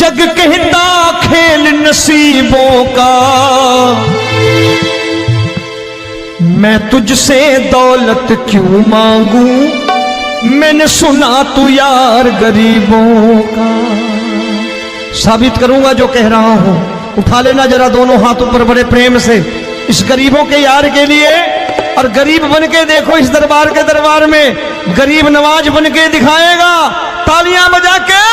जग कहता खेल नसीबों का, मैं तुझसे दौलत क्यों मांगू, मैंने सुना तू यार गरीबों का। साबित करूंगा जो कह रहा हूं। उठा लेना जरा दोनों हाथ ऊपर बड़े प्रेम से इस गरीबों के यार के लिए, और गरीब बन के देखो इस दरबार के दरबार में गरीब नवाज बन के दिखाएगा, तालियां बजा के।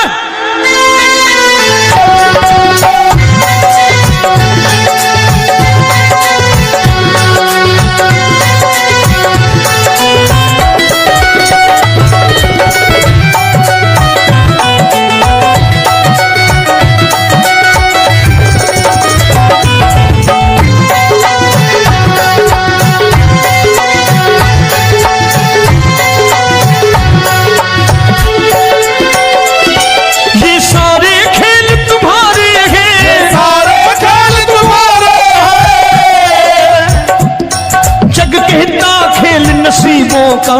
नसीबों का,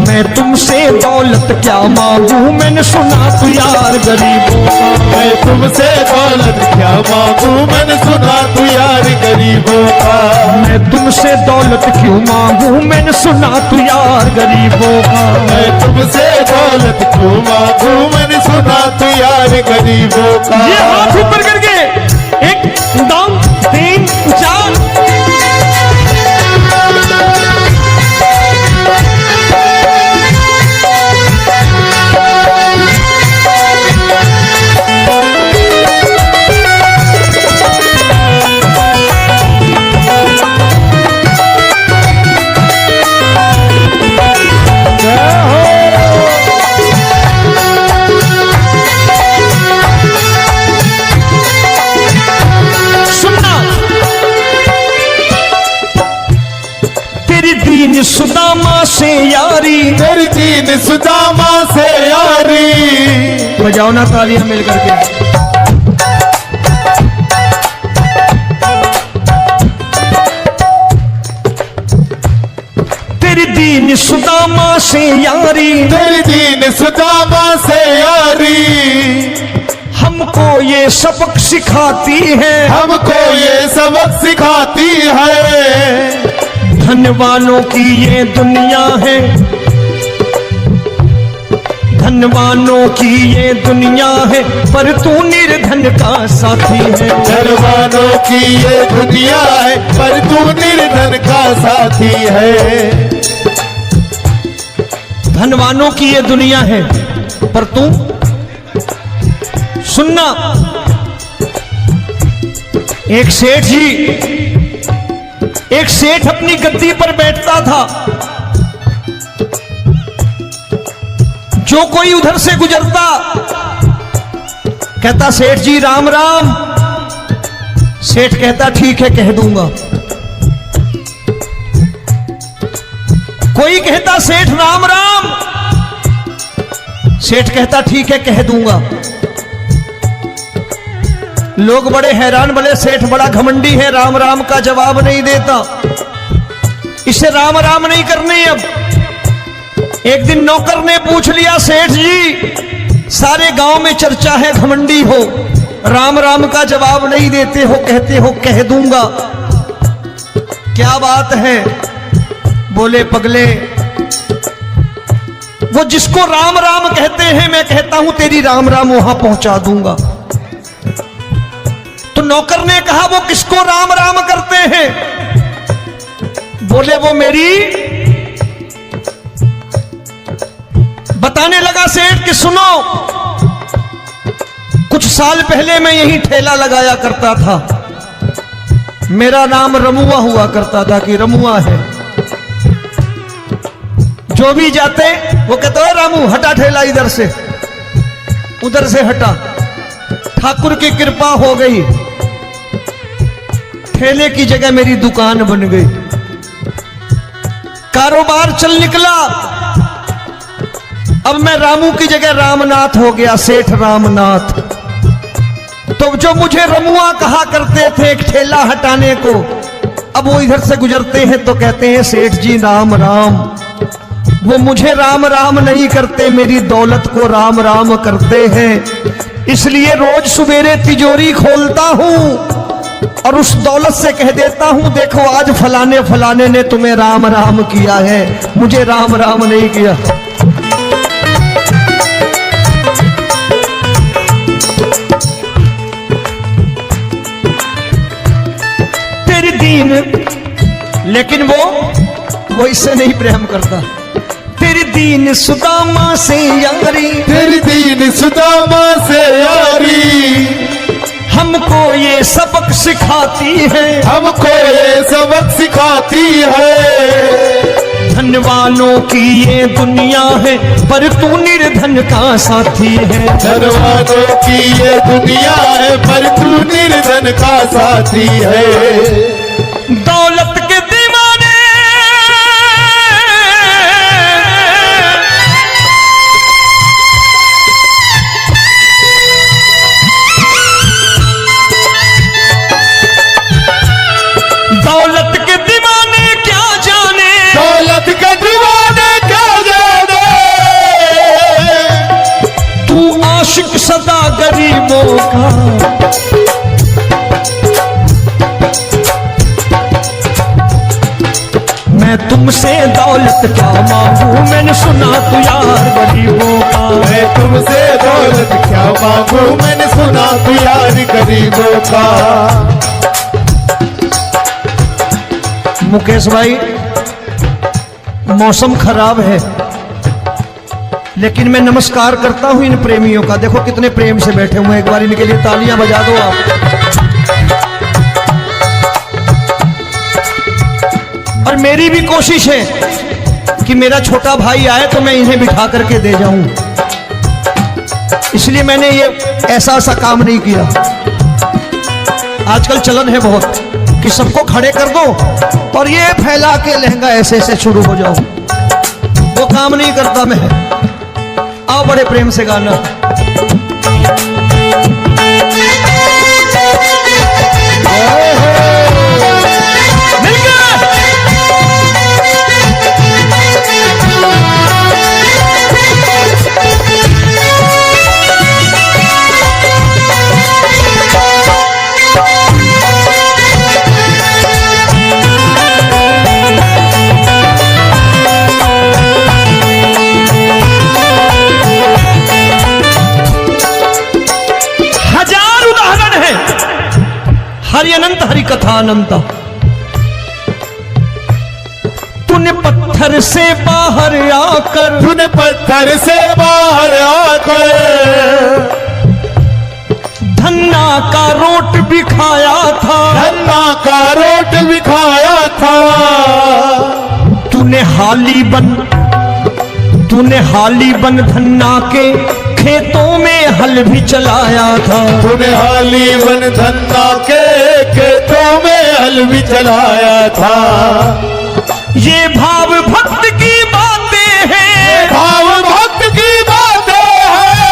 मैं तुमसे दौलत क्या मांगू, मैंने सुना तू यार गरीबों का। मैं तुमसे दौलत क्या मांगू, मैंने सुना तू यार गरीबों का। मैं तुमसे दौलत क्यों मांगू, मैंने सुना तू यार गरीबों का। मैं तुमसे दौलत क्यों मांगू, मैंने सुना तू यार गरीबों का। ये हाथ ऊपर करके 1 2 3 4। सुदामा से यारी, तेरी दीन सुदामा से यारी। बजाओ ना तालियां मिल करके। तेरी दीन सुदामा से यारी, तेरी दीन सुदामा से यारी। हमको ये सबक सिखाती है, हमको ये सबक सिखाती है। धनवानों की ये दुनिया है, धनवानों की ये दुनिया है, पर तू निर्धन का साथी है। धनवानों की ये दुनिया है, पर तू निर्धन का साथी है। धनवानों की ये दुनिया है, पर तू सुनना। एक सेठ अपनी गद्दी पर बैठता था। जो कोई उधर से गुजरता कहता सेठ जी राम राम। सेठ कहता ठीक है कह दूंगा। कोई कहता सेठ राम राम। सेठ कहता ठीक है कह दूंगा। लोग बड़े हैरान, बोले सेठ बड़ा घमंडी है, राम राम का जवाब नहीं देता, इसे राम राम नहीं करनी। अब एक दिन नौकर ने पूछ लिया सेठ जी सारे गांव में चर्चा है घमंडी हो, राम राम का जवाब नहीं देते हो, कहते हो कह दूंगा, क्या बात है? बोले पगले वो जिसको राम राम कहते हैं मैं कहता हूं तेरी राम राम वहां पहुंचा दूंगा। तो नौकर ने कहा वो किसको राम राम करते हैं? बोले वो मेरी। बताने लगा सेठ कि सुनो, कुछ साल पहले मैं यही ठेला लगाया करता था, मेरा नाम रमुआ हुआ करता था कि रमुआ है। जो भी जाते वो कहते हैं रामू हटा ठेला इधर से, उधर से हटा। ठाकुर की कृपा हो गई, ठेले की जगह मेरी दुकान बन गई, कारोबार चल निकला। अब मैं रामू की जगह रामनाथ हो गया, सेठ रामनाथ। तो जो मुझे रमुआ कहा करते थे एक ठेला हटाने को, अब वो इधर से गुजरते हैं तो कहते हैं सेठ जी राम राम। वो मुझे राम राम नहीं करते, मेरी दौलत को राम राम करते हैं। इसलिए रोज सवेरे तिजोरी खोलता हूं और उस दौलत से कह देता हूं, देखो आज फलाने फलाने ने तुम्हें राम राम किया है, मुझे राम राम नहीं किया। तेरी दीन, लेकिन वो इससे नहीं प्रेम करता। तेरी दीन सुदामा से यारी, तेरी दीन सुदामा से यारी, हमको ये सबक सिखाती है, हमको ये सबक सिखाती है। धन वालों की ये दुनिया है, पर तू निर्धन का साथी है। धन वालों की ये दुनिया है, पर तू निर्धन का साथी है। दौलत के दीवाने दौलत के दीवाने क्या जाने, दौलत के दीवाने क्या जाने, तू आशिक सदा गरीबों का। मैं तुमसे दौलत क्या मांगू, मैंने सुना तू यार गरीबों का। मैं तुमसे दौलत क्या मांगू, मैंने सुना तू यार गरीबों का। मुकेश भाई, मौसम खराब है, लेकिन मैं नमस्कार करता हूं इन प्रेमियों का। देखो कितने प्रेम से बैठे हुए हैं, एक बार इनके लिए तालियां बजा दो आप। और मेरी भी कोशिश है कि मेरा छोटा भाई आए तो मैं इन्हें बिठा करके दे जाऊं, इसलिए मैंने ये ऐसा काम नहीं किया। आजकल चलन है बहुत कि सबको खड़े कर दो और ये फैला के लहंगा ऐसे ऐसे शुरू हो जाओ, वो काम नहीं करता मैं। आओ बड़े प्रेम से गाना। हरि अनंत हरि कथा अनंत। तूने पत्थर से बाहर आकर, तूने पत्थर से बाहर आकर धन्ना का रोट भी खाया था, धन्ना का रोट भी खाया था। तूने हाली बन धन्ना के खेतों में हल भी चलाया था। तूने हाली बन धन्ना के खेतों में हल भी चलाया था। ये भाव भक्त की बातें हैं, भाव भक्त की बातें हैं,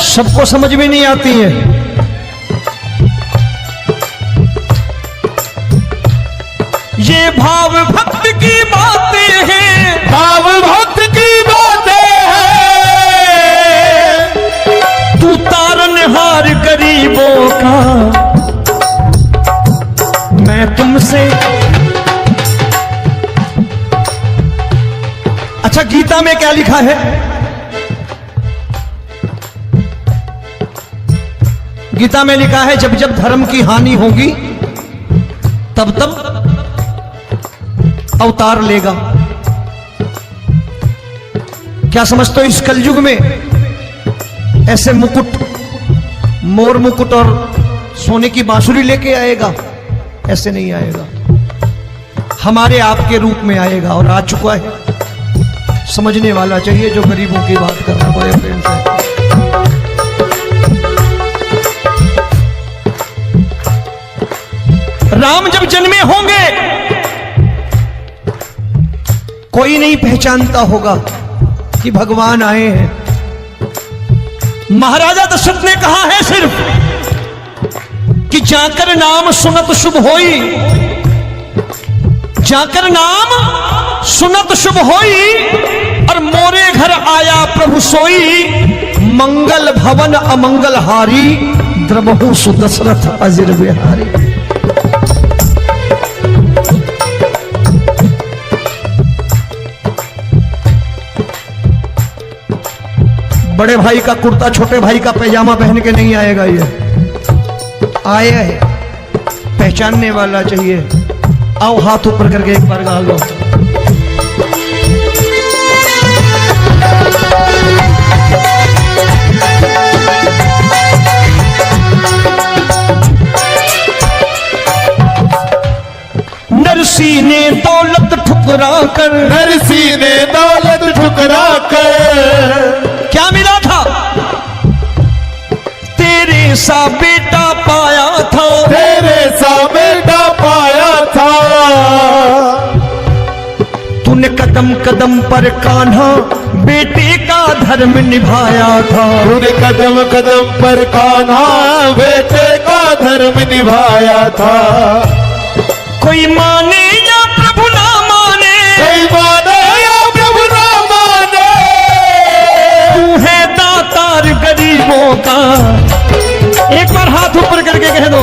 सबको समझ में नहीं आती है। ये भाव भक्त की बातें हैं, भाव भक्त की बातें हैं। तू तारनहार गरीबों का, मैं तुमसे। अच्छा, गीता में क्या लिखा है? गीता में लिखा है, जब जब धर्म की हानि होगी तब तब अवतार लेगा। क्या समझते हो, इस कलयुग में ऐसे मुकुट, मोर मुकुट और सोने की बांसुरी लेके आएगा? ऐसे नहीं आएगा, हमारे आपके रूप में आएगा और आ चुका है। समझने वाला चाहिए जो गरीबों की बात कर रहा है बड़े प्रेम से। राम जब जन्मे होंगे कोई नहीं पहचानता होगा कि भगवान आए हैं। महाराजा दशरथ ने कहा है सिर्फ कि जाकर नाम सुनत शुभ होई, जाकर नाम सुनत शुभ होई और मोरे घर आया प्रभु सोई, मंगल भवन अमंगल हारी, द्रबहु सुदशरथ अजिर बिहारी। बड़े भाई का कुर्ता छोटे भाई का पैजामा पहन के नहीं आएगा, ये आया है पहचानने वाला चाहिए। आओ हाथ ऊपर करके एक बार गा लो। नरसी ने दौलत ठुकरा कर, नरसी ने दौलत ठुकरा कर, क्या मिला था? तेरे सा बेटा पाया था, तेरे सा बेटा पाया था। तूने कदम कदम पर कान्हा बेटे का धर्म निभाया था, तूने कदम कदम पर कान्हा बेटे का धर्म निभाया था। कोई माने या प्रभु ना माने, कोई माने या प्रभु ना माने, तू है दातार गरीबों का। एक बार हाथ ऊपर करके कह दो,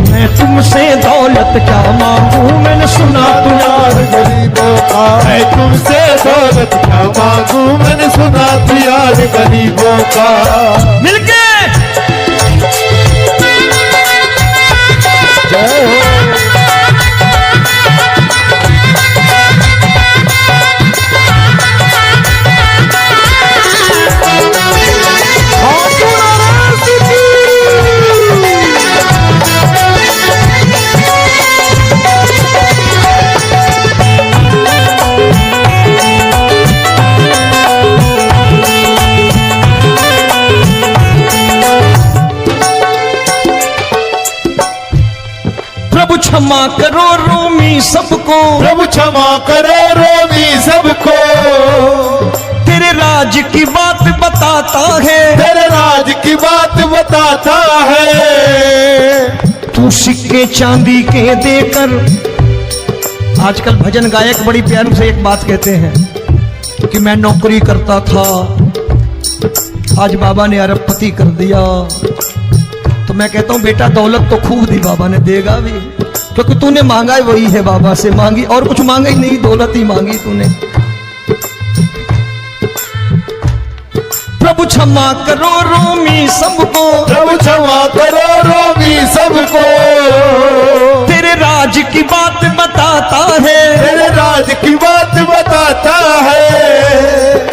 मैं तुमसे दौलत क्या मांगू, मैंने सुना तू यार गरीबों का। मैं तुमसे दौलत क्या मांगू, मैंने सुना तू यार गरीबों का। मिलके जय हो। प्रभु क्षमा करो रोमी सबको, प्रभु क्षमा करो रोमी सबको। तेरे राज की बात बताता है, तेरे राज की बात बताता है। तू सिक्के चांदी के देकर। आजकल भजन गायक बड़ी प्यार से एक बात कहते हैं कि मैं नौकरी करता था, आज बाबा ने अरबपति कर दिया। तो मैं कहता हूं बेटा दौलत तो खूब दी बाबा ने, देगा भी, क्योंकि तूने मांगा वही है बाबा से मांगी, और कुछ मांगा ही नहीं, दौलत ही मांगी तूने। प्रभु क्षमा करो रोमी सबको, प्रभु क्षमा करो रोमी सबको। तेरे राज की बात बताता है, तेरे राज की बात बताता है।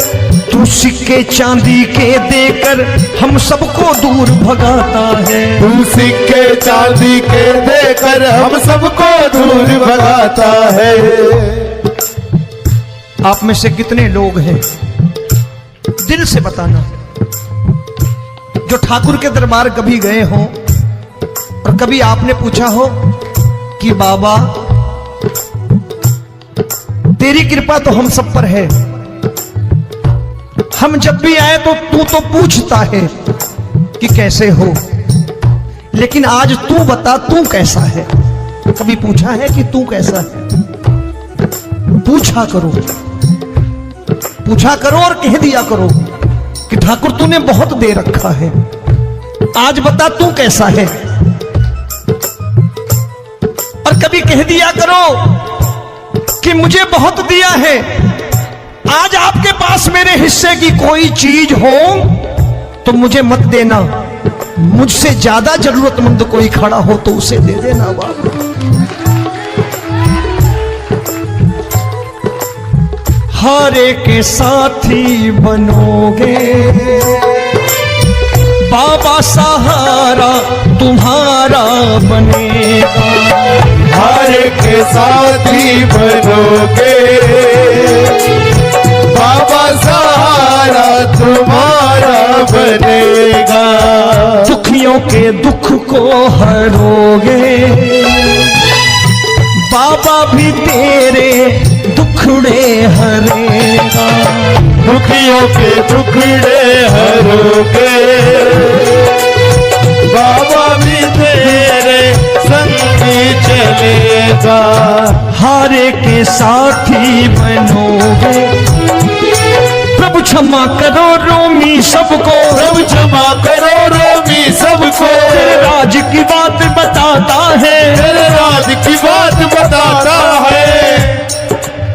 तू सिक्के चांदी के देकर हम सबको दूर भगाता है। तू सिक्के चांदी के देकर हम सबको दूर भगाता है। आप में से कितने लोग हैं, दिल से बताना, जो ठाकुर के दरबार कभी गए हो और कभी आपने पूछा हो कि बाबा तेरी कृपा तो हम सब पर है, हम जब भी आए तो तू तो पूछता है कि कैसे हो, लेकिन आज तू बता तू कैसा है। कभी पूछा है कि तू कैसा है? पूछा करो, पूछा करो और कह दिया करो कि ठाकुर तूने बहुत दे रखा है, आज बता तू कैसा है। और कभी कह दिया करो कि मुझे बहुत दिया है, आज आपके पास मेरे हिस्से की कोई चीज हो तो मुझे मत देना, मुझसे ज्यादा जरूरतमंद कोई खड़ा हो तो उसे दे देना बाबा। हारे के साथी बनोगे बाबा, सहारा तुम्हारा बनेगा। हारे के साथी बनोगे बाबा, सहारा तुम्हारा बनेगा। दुखियों के दुख को हरोगे बाबा, भी तेरे दुखड़े हरेगा। दुखियों के दुखड़े हरोगे बाबा भी तेरे संगी चलेगा। हारे के साथी बनोगे, प्रभु क्षमा करो रोमी सबको, प्रभु क्षमा करो रोमी सबको, तेरे राज की बात बताता है, तेरे राज की बात बताता है।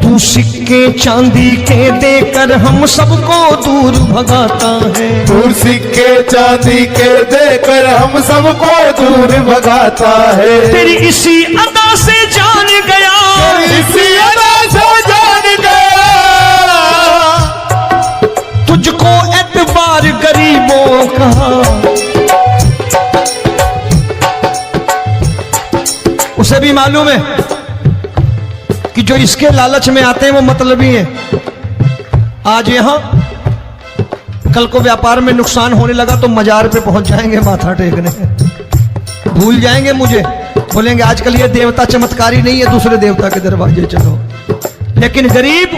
तू सिक्के चांदी के देकर हम सबको दूर भगाता है, दूर सिक्के चांदी के देकर हम सबको दूर भगाता है। तेरी इसी अदा से जान गया, इसी अदा से जान गया, तुझको एतबार गरीबों का। उसे भी मालूम है कि जो इसके लालच में आते हैं वो मतलबी हैं। आज यहां कल को व्यापार में नुकसान होने लगा तो मजार पे पहुंच जाएंगे माथा टेकने, भूल जाएंगे मुझे, बोलेंगे आजकल ये देवता चमत्कारी नहीं है, दूसरे देवता के दरवाजे चलो। लेकिन गरीब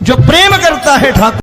जो प्रेम करता है ठाकुर